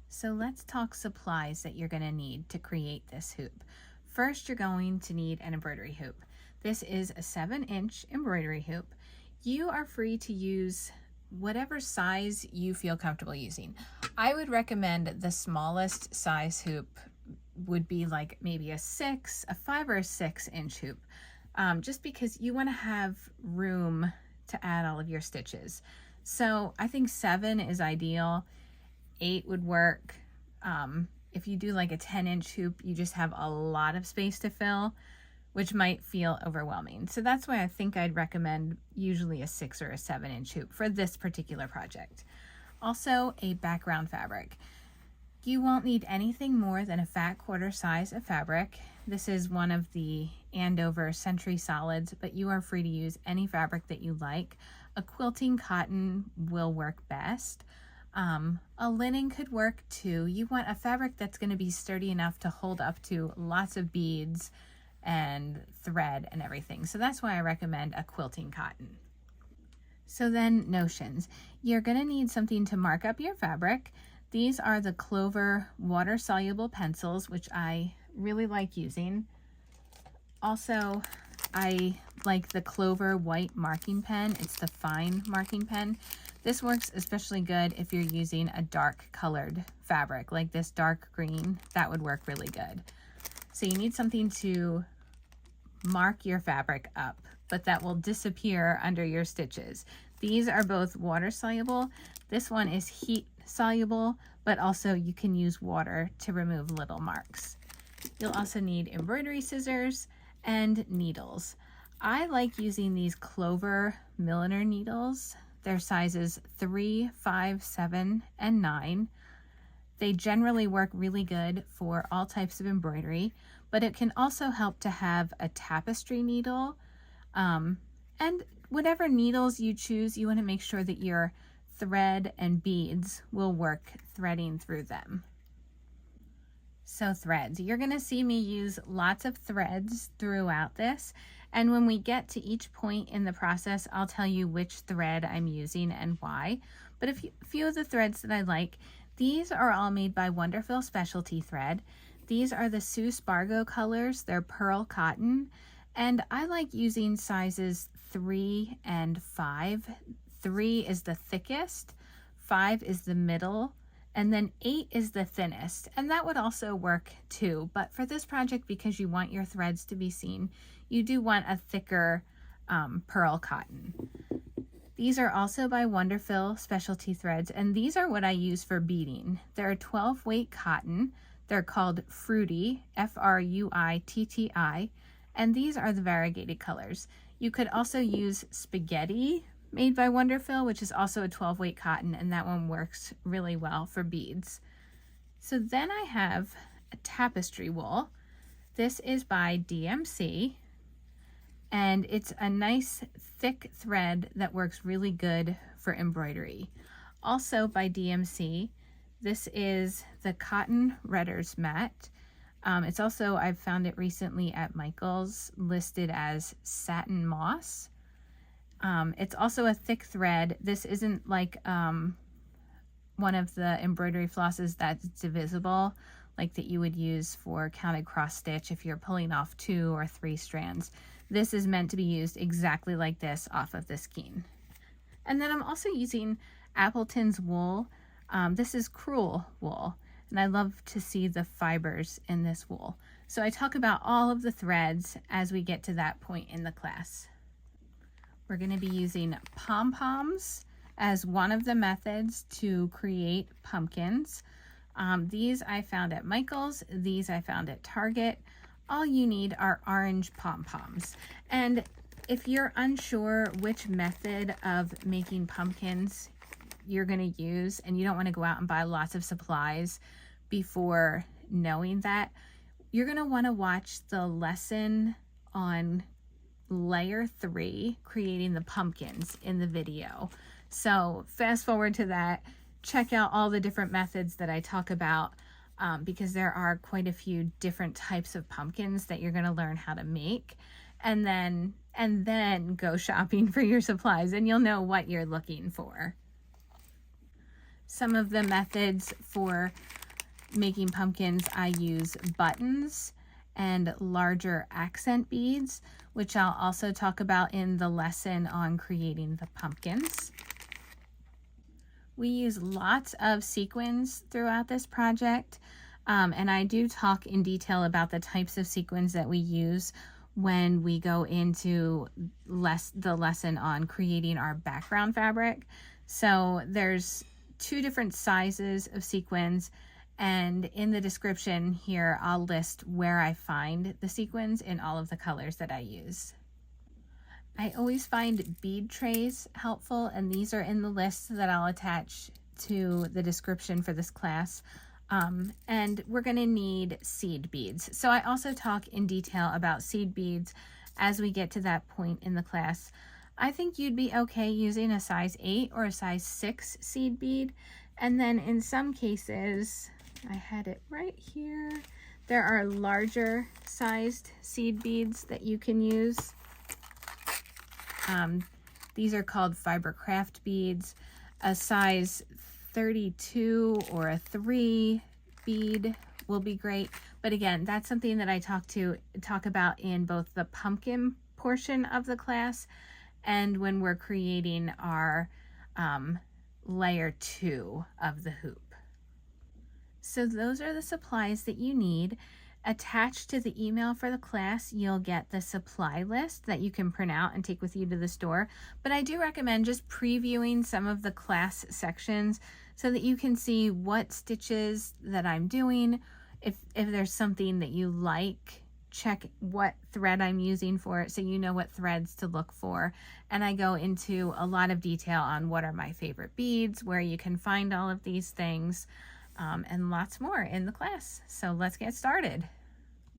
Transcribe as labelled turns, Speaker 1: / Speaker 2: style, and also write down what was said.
Speaker 1: So let's talk supplies that you're going to need to create this hoop. First, you're going to need an embroidery hoop. This is a 7-inch embroidery hoop. You are free to use whatever size you feel comfortable using. I would recommend the smallest size hoop would be like maybe a 5 or a 6-inch hoop, just because you want to have room to add all of your stitches. So I think 7 is ideal. 8 would work. If you do like a 10-inch hoop, you just have a lot of space to fill, which might feel overwhelming. So that's why I think I'd recommend usually a 6 or a 7-inch hoop for this particular project. Also, a background fabric. You won't need anything more than a fat quarter size of fabric. This is one of the Andover Century Solids, but you are free to use any fabric that you like. A quilting cotton will work best. A linen could work too. You want a fabric that's going to be sturdy enough to hold up to lots of beads and thread and everything. So that's why I recommend a quilting cotton. So then notions. You're going to need something to mark up your fabric. These are the Clover water-soluble pencils, which I really like using. Also, I like the Clover white marking pen. It's the fine marking pen. This works especially good if you're using a dark colored fabric, like this dark green. That would work really good. So you need something to mark your fabric up, but that will disappear under your stitches. These are both water soluble. This one is heat soluble, but also you can use water to remove little marks. You'll also need embroidery scissors and needles. I like using these Clover milliner needles. They're sizes 3, 5, 7, and 9. They generally work really good for all types of embroidery, but it can also help to have a tapestry needle. And whatever needles you choose, you want to make sure that your thread and beads will work threading through them. So threads, you're going to see me use lots of threads throughout this, and when we get to each point in the process, I'll tell you which thread I'm using and why. But a few of the threads that I like, these are all made by Wonderful Specialty Thread. These are the Sue Spargo colors. They're pearl cotton, and I like using sizes 3 and 5. 3 is the thickest, 5 is the middle, and then 8 is the thinnest, and that would also work too. But for this project, because you want your threads to be seen, you do want a thicker pearl cotton. These are also by Wonderful Specialty Threads, and these are what I use for beading. They're a 12-weight cotton. They're called Fruity, F-R-U-I-T-T-I, and these are the variegated colors. You could also use Spaghetti, made by Wonderful, which is also a 12-weight cotton, and that one works really well for beads. So then I have a tapestry wool. This is by DMC, and it's a nice thick thread that works really good for embroidery. Also by DMC, this is the Cotton Redders mat. It's also, I've found it recently at Michael's, listed as satin moss. It's also a thick thread. This isn't like one of the embroidery flosses that's divisible, like that you would use for counted cross stitch if you're pulling off 2 or 3 strands. This is meant to be used exactly like this off of the skein. And then I'm also using Appleton's wool. This is crewel wool, and I love to see the fibers in this wool. So I talk about all of the threads as we get to that point in the class. We're going to be using pom-poms as one of the methods to create pumpkins. These I found at Michael's, these I found at Target. All you need are orange pom-poms. And if you're unsure which method of making pumpkins you're going to use, and you don't want to go out and buy lots of supplies before knowing that, you're going to want to watch the lesson on layer 3, creating the pumpkins, in the video. So fast forward to that, check out all the different methods that I talk about, because there are quite a few different types of pumpkins that you're going to learn how to make, and then go shopping for your supplies, and you'll know what you're looking for. Some of the methods for making pumpkins, I use buttons and larger accent beads, which I'll also talk about in the lesson on creating the pumpkins. We use lots of sequins throughout this project, and I do talk in detail about the types of sequins that we use when we go into the lesson on creating our background fabric. So there's 2 different sizes of sequins, and in the description here I'll list where I find the sequins in all of the colors that I use. I always find bead trays helpful, and these are in the list that I'll attach to the description for this class. And we're going to need seed beads. So I also talk in detail about seed beads as we get to that point in the class. I think you'd be okay using a size 8 or a size 6 seed bead. And then in some cases, I had it right here, there are larger sized seed beads that you can use. These are called fiber craft beads. A size 32 or a 3 bead will be great. But again, that's something that I talk about in both the pumpkin portion of the class and when we're creating our layer 2 of the hoop. So those are the supplies that you need. Attached to the email for the class, you'll get the supply list that you can print out and take with you to the store. But I do recommend just previewing some of the class sections so that you can see what stitches that I'm doing. If there's something that you like, check what thread I'm using for it so you know what threads to look for. And I go into a lot of detail on what are my favorite beads, where you can find all of these things, and lots more in the class. So let's get started.